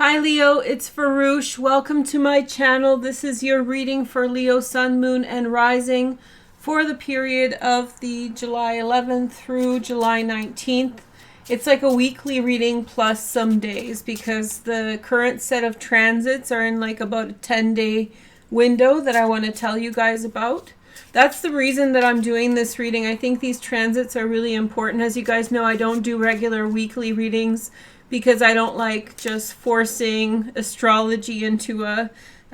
Hi Leo, it's Veroosh. Welcome to my channel. This is your reading for Leo, Sun, Moon, and Rising for the period of the July 11th through July 19th. It's like a weekly reading plus some days because the current set of transits are in like about a 10-day window that I want to tell you guys about. That's the reason that I'm doing this reading. I think these transits are really important. As you guys know, I don't do regular weekly readings because I don't like just forcing astrology into a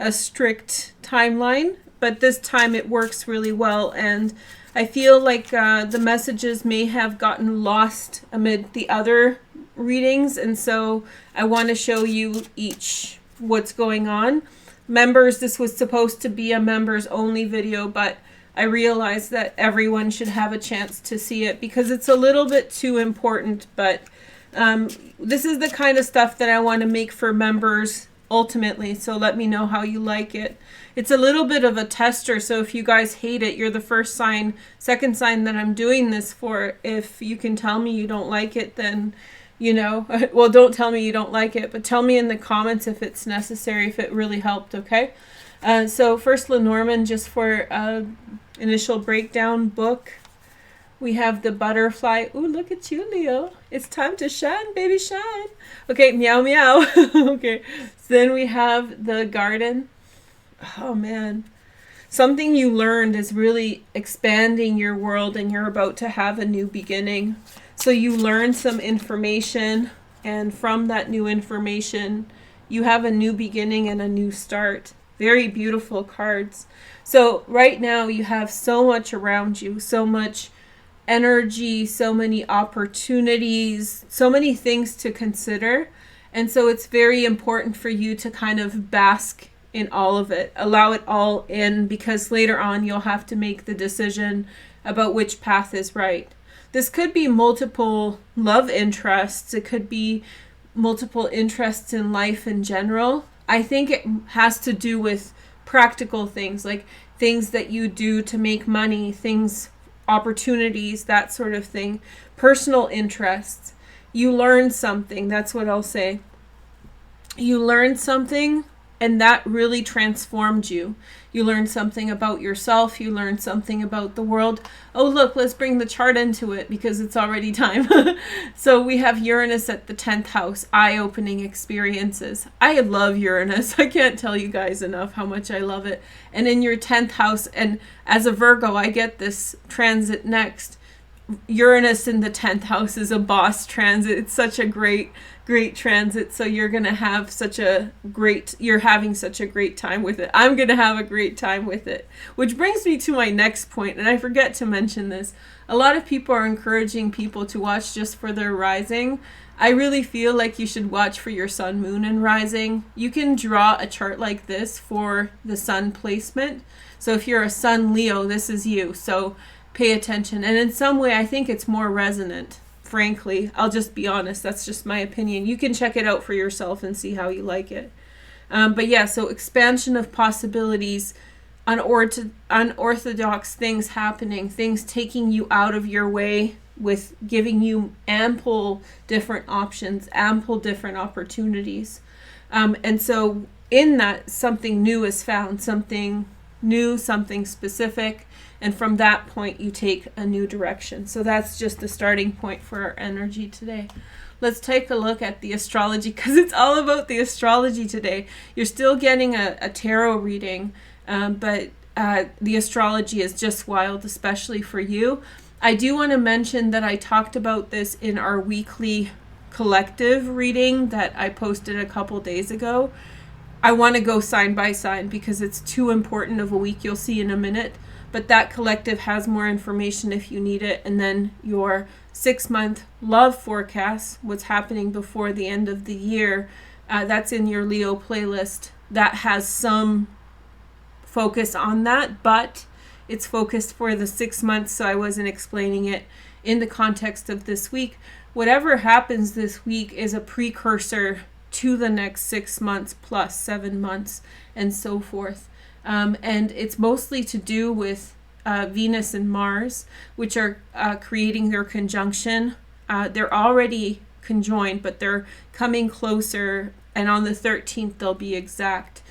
strict timeline. But this time it works really well, and I feel like the messages may have gotten lost amid the other readings, and so I want to show you each what's going on. Members, this was supposed to be a members only video, but I realized that everyone should have a chance to see it because it's a little bit too important, but this is the kind of stuff that I want to make for members ultimately, so let me know how you like it. It's a little bit of a tester, so if you guys hate it, you're the first sign, second sign that I'm doing this for. If you can tell me you don't like it, then, you know, well, don't tell me you don't like it, but tell me in the comments if it's necessary, if it really helped, okay? So first, Lenormand, just for initial breakdown book. We have the butterfly. Ooh, look at you, Leo. It's time to shine, baby, shine. Okay, meow, meow. Okay, so then we have the garden. Oh, man. Something you learned is really expanding your world, and you're about to have a new beginning. So you learn some information, and from that new information, you have a new beginning and a new start. Very beautiful cards. So right now you have so much around you, so much energy, so many opportunities, so many things to consider. And so it's very important for you to kind of bask in all of it, allow it all in, because later on you'll have to make the decision about which path is right. This could be multiple love interests. It could be multiple interests in life in general. I think it has to do with practical things, like things that you do to make money, things, opportunities, that sort of thing. Personal interests. You learn something. That's what I'll say. You learned something, and that really transformed you. You learned something about yourself. You learned something about the world. Oh, look, let's bring the chart into it because it's already time. So we have Uranus at the 10th house, eye-opening experiences. I love Uranus. I can't tell you guys enough how much I love it. And in your 10th house, and as a Virgo, I get this transit next. Uranus in the 10th house is a boss transit. It's such a great transit. So you're going to have you're having such a great time with it. I'm going to have a great time with it. Which brings me to my next point, and I forget to mention this. A lot of people are encouraging people to watch just for their rising. I really feel like you should watch for your sun, moon, and rising. You can draw a chart like this for the sun placement. So if you're a sun Leo, this is you. So pay attention. And in some way, I think it's more resonant. Frankly, I'll just be honest. That's just my opinion. You can check it out for yourself and see how you like it. But yeah, so expansion of possibilities, unorthodox things happening, things taking you out of your way with giving you ample different options, ample different opportunities. And so in that, something new is found, something new, something specific. And from that point, you take a new direction. So that's just the starting point for our energy today. Let's take a look at the astrology, because it's all about the astrology today. You're still getting a tarot reading, but the astrology is just wild, especially for you. I do want to mention that I talked about this in our weekly collective reading that I posted a couple days ago. I want to go sign by sign because it's too important of a week. You'll see in a minute. But that collective has more information if you need it. And then your 6-month love forecast, what's happening before the end of the year, that's in your Leo playlist. That has some focus on that, but it's focused for the 6 months, so I wasn't explaining it in the context of this week. Whatever happens this week is a precursor to the next 6 months plus 7 months and so forth. And it's mostly to do with Venus and Mars, which are creating their conjunction. They're already conjoined, but they're coming closer and on the 13th they'll be exact.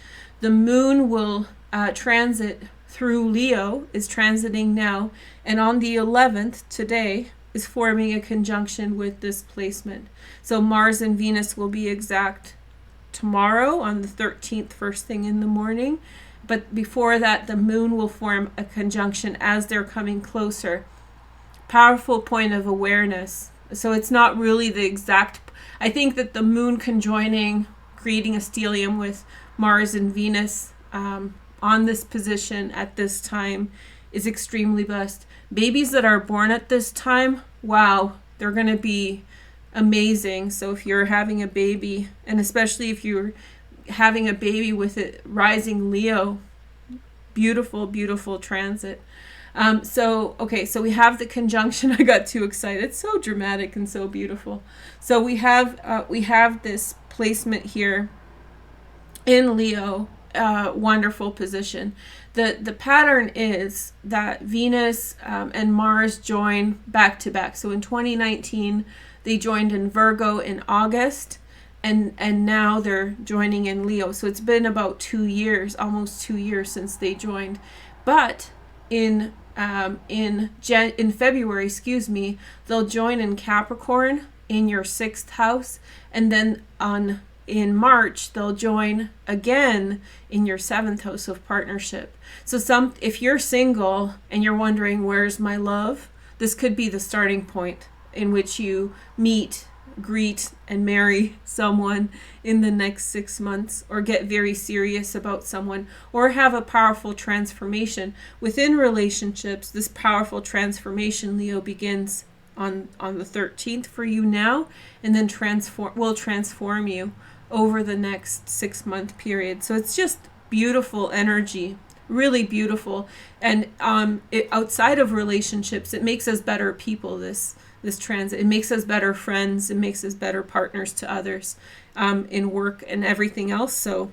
The moon will transit through Leo, is transiting now, and on the 11th, today, is forming a conjunction with this placement. So Mars and Venus will be exact tomorrow on the 13th, first thing in the morning. But before that, the moon will form a conjunction as they're coming closer. Powerful point of awareness. So it's not really the exact. I think that the moon conjoining, creating a stellium with Mars and Venus on this position at this time is extremely blessed. Babies that are born at this time, wow, they're going to be amazing. So if you're having a baby, and especially if you're having a baby with it rising Leo, beautiful, beautiful transit. So we have the conjunction. I got too excited. It's so dramatic and so beautiful. So we have this placement here in Leo, wonderful position. The pattern is that Venus and Mars join back to back. So in 2019, they joined in Virgo in August, and now they're joining in Leo. So it's been about 2 years, almost 2 years since they joined. But in February, they'll join in Capricorn in your 6th house, and then in March they'll join again in your 7th house of partnership. So if you're single and you're wondering where's my love, this could be the starting point in which you meet, greet, and marry someone in the next 6 months, or get very serious about someone, or have a powerful transformation within relationships. This powerful transformation, Leo, begins on the 13th for you now, and then will transform you over the next 6-month period. So it's just beautiful energy, really beautiful. And outside of relationships, it makes us better people, this transit. It makes us better friends. It makes us better partners to others in work and everything else. So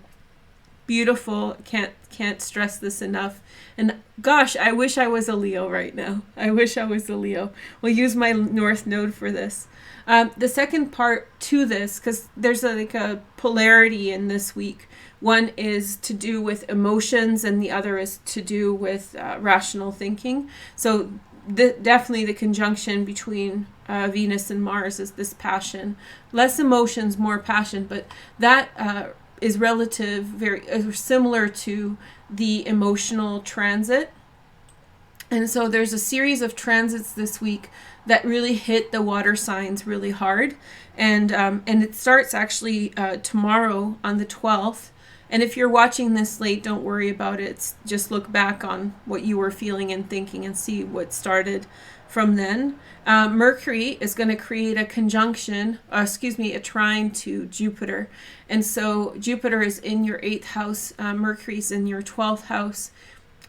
beautiful. Can't stress this enough. And gosh, I wish I was a Leo right now. I wish I was a Leo. We'll use my North Node for this. The second part to this, because there's a polarity in this week. One is to do with emotions, and the other is to do with rational thinking. So definitely the conjunction between Venus and Mars is this passion. Less emotions, more passion, but that is very similar to the emotional transit. And so there's a series of transits this week that really hit the water signs really hard. And it starts actually tomorrow on the 12th. And if you're watching this late, don't worry about it. Just look back on what you were feeling and thinking and see what started from then. Mercury is going to create a conjunction, a trine to Jupiter. And so Jupiter is in your 8th house. Mercury's in your 12th house.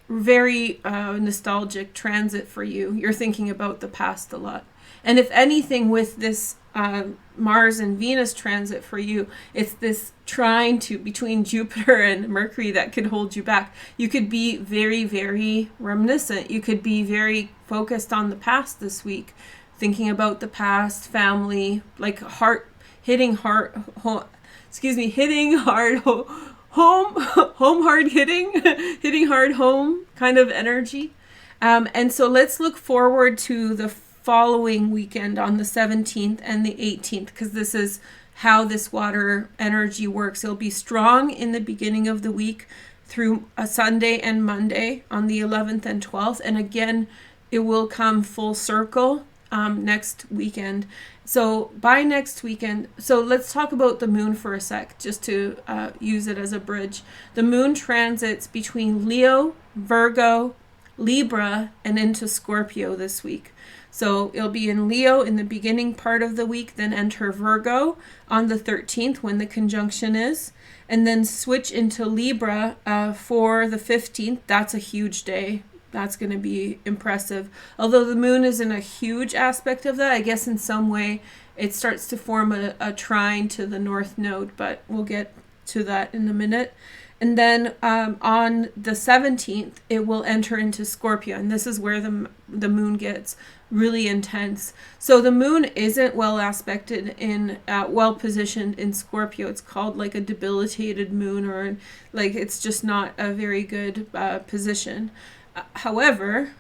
Very nostalgic transit for you. You're thinking about the past a lot. And if anything, with this Mars and Venus transit for you, it's this trine between Jupiter and Mercury that could hold you back. You could be very, very reminiscent. You could be very focused on the past this week, thinking about the past, family, like hitting hard home, hitting hard home kind of energy. And so let's look forward to the following weekend on the 17th and the 18th, because this is how this water energy works. It'll be strong in the beginning of the week through a Sunday and Monday on the 11th and 12th. And again, it will come full circle next weekend. So by next weekend, so let's talk about the moon for a sec, just to use it as a bridge. The moon transits between Leo, Virgo, Libra, and into Scorpio this week. So it'll be in Leo in the beginning part of the week, then enter Virgo on the 13th when the conjunction is, and then switch into Libra for the 15th. That's a huge day. That's going to be impressive. Although the moon isn't a huge aspect of that, I guess in some way it starts to form a trine to the North Node, but we'll get to that in a minute. And then on the 17th, it will enter into Scorpio. And this is where the moon gets really intense. So the moon isn't well aspected in, well positioned in Scorpio. It's called like a debilitated moon, or like it's just not a very good position. However,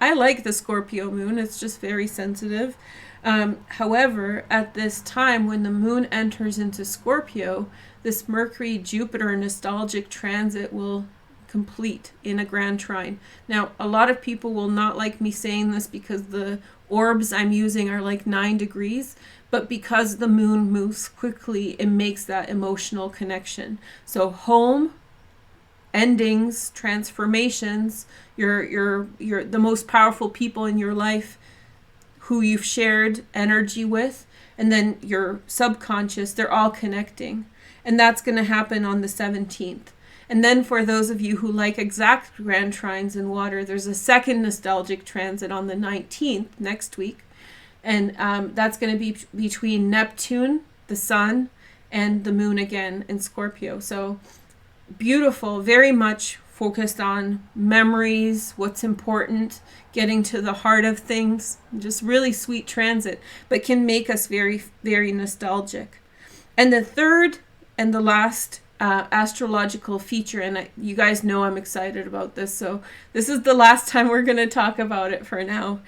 I like the Scorpio moon. It's just very sensitive. However, at this time when the moon enters into Scorpio, this Mercury-Jupiter nostalgic transit will complete in a grand trine. Now, a lot of people will not like me saying this because the orbs I'm using are like 9 degrees, but because the moon moves quickly, it makes that emotional connection. So home, endings, transformations, you're the most powerful people in your life who you've shared energy with, and then your subconscious, they're all connecting. And that's going to happen on the 17th. And then for those of you who like exact grand trines in water, there's a second nostalgic transit on the 19th, next week. And that's going to be between Neptune, the sun, and the moon again in Scorpio. So beautiful, very much focused on memories, what's important, getting to the heart of things. Just really sweet transit, but can make us very, very nostalgic. And the third and the last astrological feature, and you guys know I'm excited about this, so this is the last time we're going to talk about it for now.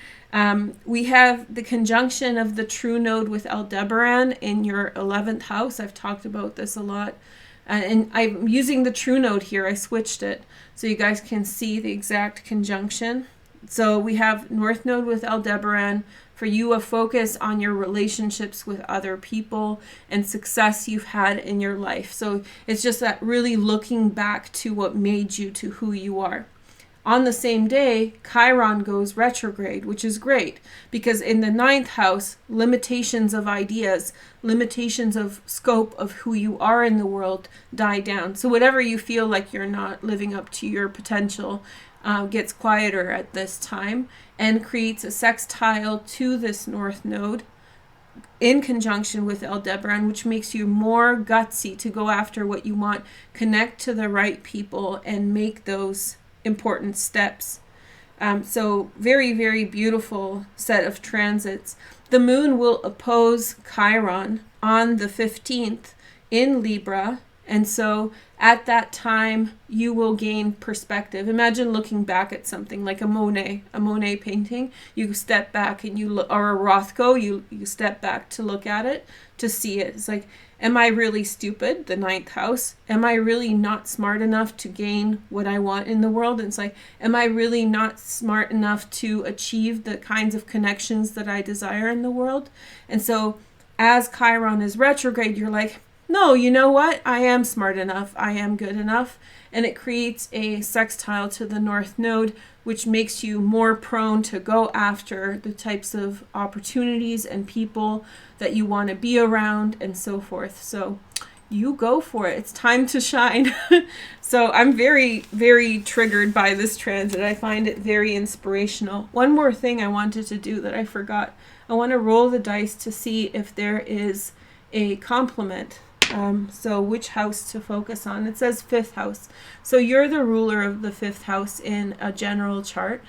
We have the conjunction of the true node with Aldebaran in your 11th house. I've talked about this a lot. And I'm using the true node here. I switched it so you guys can see the exact conjunction. So we have North Node with Aldebaran. For you, a focus on your relationships with other people and success you've had in your life. So it's just that really looking back to what made you to who you are. On the same day, Chiron goes retrograde, which is great because in the 9th house, limitations of ideas, limitations of scope of who you are in the world die down. So whatever you feel like you're not living up to your potential gets quieter at this time and creates a sextile to this North Node in conjunction with Aldebaran, which makes you more gutsy to go after what you want, connect to the right people, and make those important steps. So very, very beautiful set of transits. The moon will oppose Chiron on the 15th in Libra. And so at that time, you will gain perspective. Imagine looking back at something like a Monet painting. You step back and you look, or a Rothko, you step back to look at it, to see it. It's like, am I really stupid? The 9th house. Am I really not smart enough to gain what I want in the world? And it's like, am I really not smart enough to achieve the kinds of connections that I desire in the world? And so as Chiron is retrograde, you're like, no, you know what? I am smart enough. I am good enough. And it creates a sextile to the North Node, which makes you more prone to go after the types of opportunities and people that you want to be around and so forth. So you go for it. It's time to shine. So I'm very, very triggered by this transit. I find it very inspirational. One more thing I wanted to do that I forgot. I want to roll the dice to see if there is a complement. So which house to focus on? It says 5th house. So you're the ruler of the 5th house in a general chart.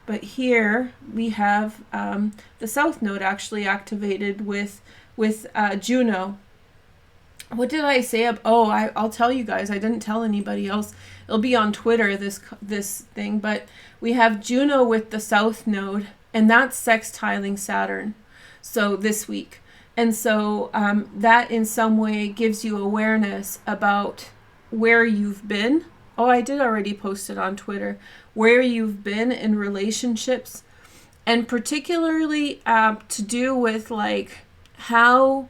But here we have the South Node actually activated with Juno. What did I say? I'll tell you guys. I didn't tell anybody else. It'll be on Twitter, this thing. But we have Juno with the South Node, and that's sextiling Saturn. So this week. And so that in some way gives you awareness about where you've been. Oh, I did already post it on Twitter. Where you've been in relationships. And particularly to do with like how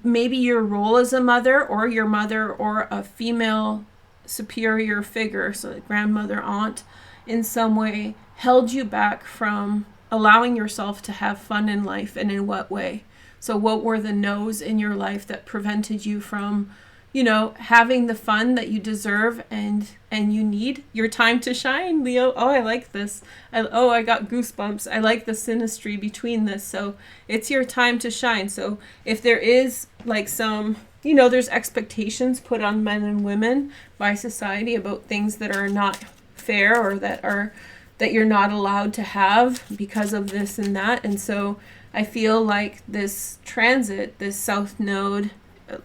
maybe your role as a mother or a female superior figure, so a grandmother, aunt, in some way held you back from allowing yourself to have fun in life, and in what way. So what were the no's in your life that prevented you from, having the fun that you deserve and you need? Your time to shine, Leo. Oh, I like this. I got goosebumps. I like the synastry between this. So it's your time to shine. So if there is like some there's expectations put on men and women by society about things that are not fair, or that you're not allowed to have because of this and that. And so I feel like this transit, this South Node,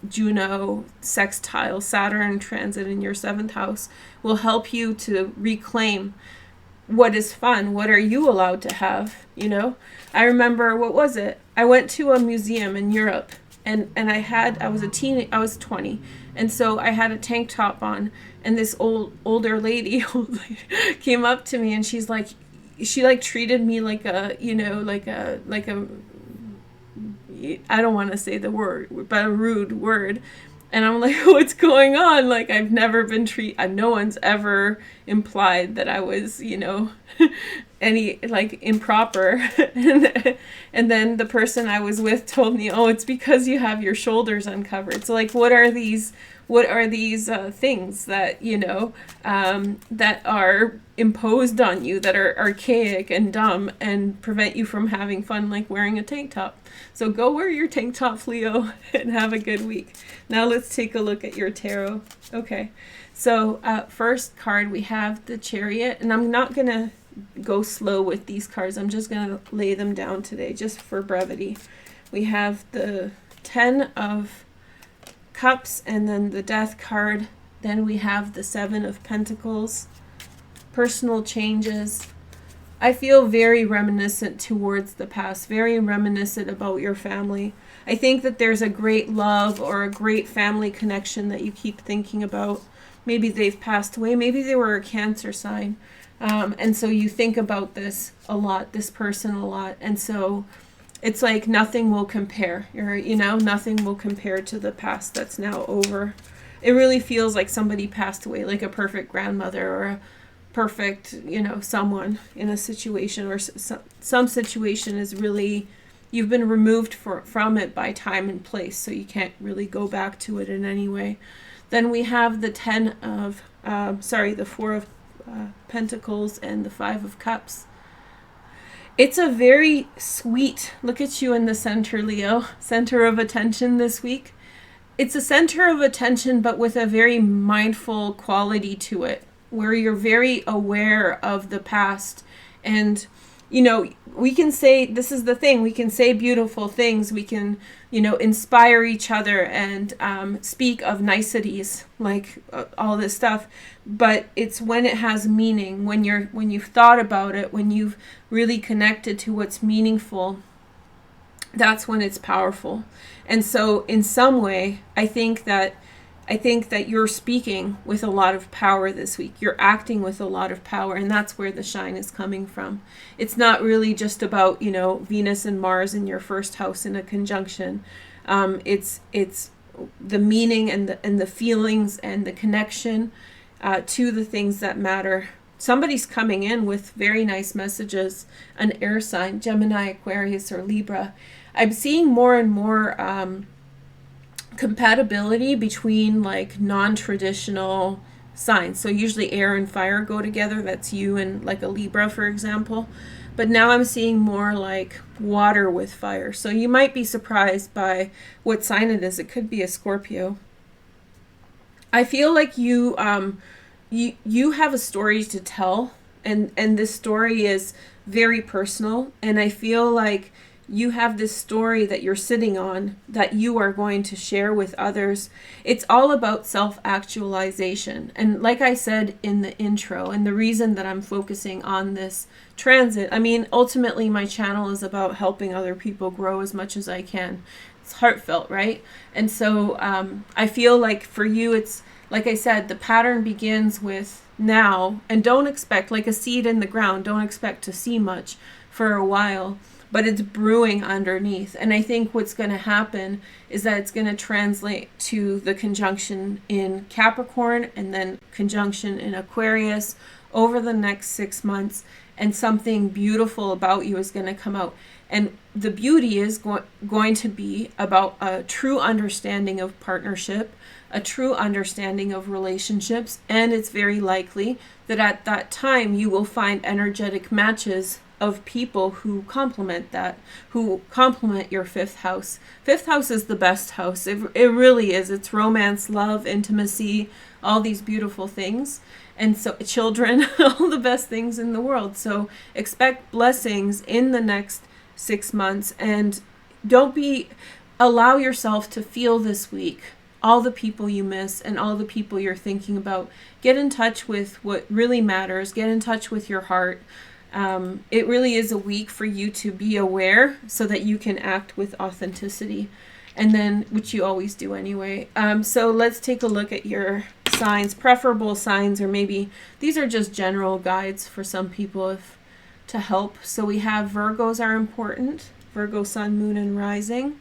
Juno sextile Saturn transit in your 7th house, will help you to reclaim what is fun. What are you allowed to have? I remember, what was it? I went to a museum in Europe, and I was 20, and so I had a tank top on, and this older lady came up to me, and she treated me like a I don't want to say the word, but a rude word. And I'm like, what's going on? Like, I've never been no one's ever implied that I was, any, like, improper. And then the person I was with told me, oh, it's because you have your shoulders uncovered. So, like, what are these things that, that are imposed on you, that are archaic and dumb and prevent you from having fun, like wearing a tank top? So go wear your tank top, Leo, and have a good week. Now let's take a look at your tarot. Okay, so first card, we have the Chariot, and I'm not going to go slow with these cards. I'm just going to lay them down today just for brevity. We have the 10 of Cups, and then the Death card. Then we have the 7 of Pentacles. Personal changes. I feel very reminiscent towards the past, very reminiscent about your family. I think that there's a great love or a great family connection that you keep thinking about. Maybe they've passed away. Maybe they were a Cancer sign. And so you think about this a lot, this person a lot. And so it's like nothing will compare. Nothing will compare to the past that's now over. It really feels like somebody passed away, like a perfect grandmother or a perfect, someone in a situation, or some situation is really, you've been removed from it by time and place, so you can't really go back to it in any way. Then we have the the 4 of Pentacles and the 5 of Cups. It's a very sweet, look at you in the center, Leo, center of attention this week. It's a center of attention, but with a very mindful quality to it, where you're very aware of the past. And, we can say, this is the thing, we can say beautiful things. We can, inspire each other and speak of niceties, like all this stuff. But it's when it has meaning, when you've thought about it, when you've really connected to what's meaningful, that's when it's powerful. And so in some way, I think that you're speaking with a lot of power this week. You're acting with a lot of power, and that's where the shine is coming from. It's not really just about, Venus and Mars in your 1st house in a conjunction. It's the meaning and the feelings and the connection to the things that matter. Somebody's coming in with very nice messages, an air sign, Gemini, Aquarius, or Libra. I'm seeing more and more compatibility between like non-traditional signs. So usually air and fire go together. That's you and like a Libra, for example. But now I'm seeing more like water with fire. So you might be surprised by what sign it is. It could be a Scorpio. I feel like you have a story to tell, and this story is very personal, and I feel like you have this story that you're sitting on that you are going to share with others. It's all about self-actualization. And like I said in the intro, and the reason that I'm focusing on this transit, ultimately my channel is about helping other people grow as much as I can. It's heartfelt, right? And so I feel like for you, it's like I said, the pattern begins with now, and don't expect, like a seed in the ground, don't expect to see much for a while. But it's brewing underneath. And I think what's going to happen is that it's going to translate to the conjunction in Capricorn and then conjunction in Aquarius over the next 6 months. And something beautiful about you is going to come out. And the beauty is going to be about a true understanding of partnership, a true understanding of relationships. And it's very likely that at that time you will find energetic matches of people who complement that, who complement your fifth house. Fifth house is the best house. It really is. It's romance, love, intimacy, all these beautiful things. And so children, all the best things in the world. So expect blessings in the next 6 months, and allow yourself to feel this week all the people you miss and all the people you're thinking about. Get in touch with what really matters. Get in touch with your heart. It really is a week for you to be aware so that you can act with authenticity, and then, which you always do anyway. So let's take a look at your signs, preferable signs, or maybe these are just general guides for some people to help. So we have Virgos are important, Virgo, sun, moon, and rising.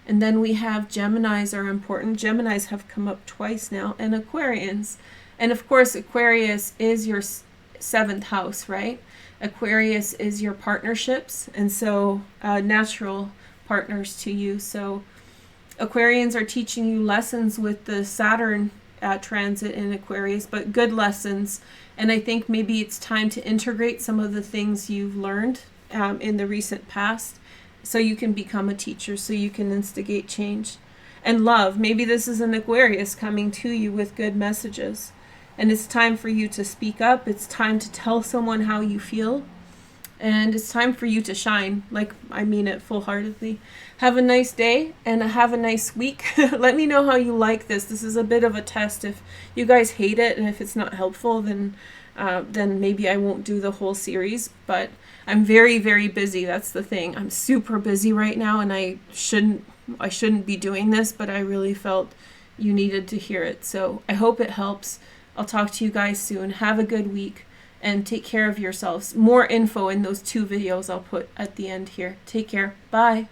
And then we have Geminis are important. Geminis have come up twice now, and Aquarians. And of course, Aquarius is your seventh house, right? Aquarius is your partnerships, and so natural partners to you. So Aquarians are teaching you lessons with the Saturn transit in Aquarius, but good lessons. And I think maybe it's time to integrate some of the things you've learned in the recent past, so you can become a teacher, so you can instigate change. And love, maybe this is an Aquarius coming to you with good messages. And it's time for you to speak up. It's time to tell someone how you feel. And it's time for you to shine. Like, I mean it full-heartedly. Have a nice day and have a nice week. Let me know how you like this. This is a bit of a test. If you guys hate it and if it's not helpful, then maybe I won't do the whole series. But I'm very, very busy. That's the thing. I'm super busy right now, and I shouldn't be doing this, but I really felt you needed to hear it. So I hope it helps. I'll talk to you guys soon. Have a good week and take care of yourselves. More info in those 2 videos I'll put at the end here. Take care. Bye.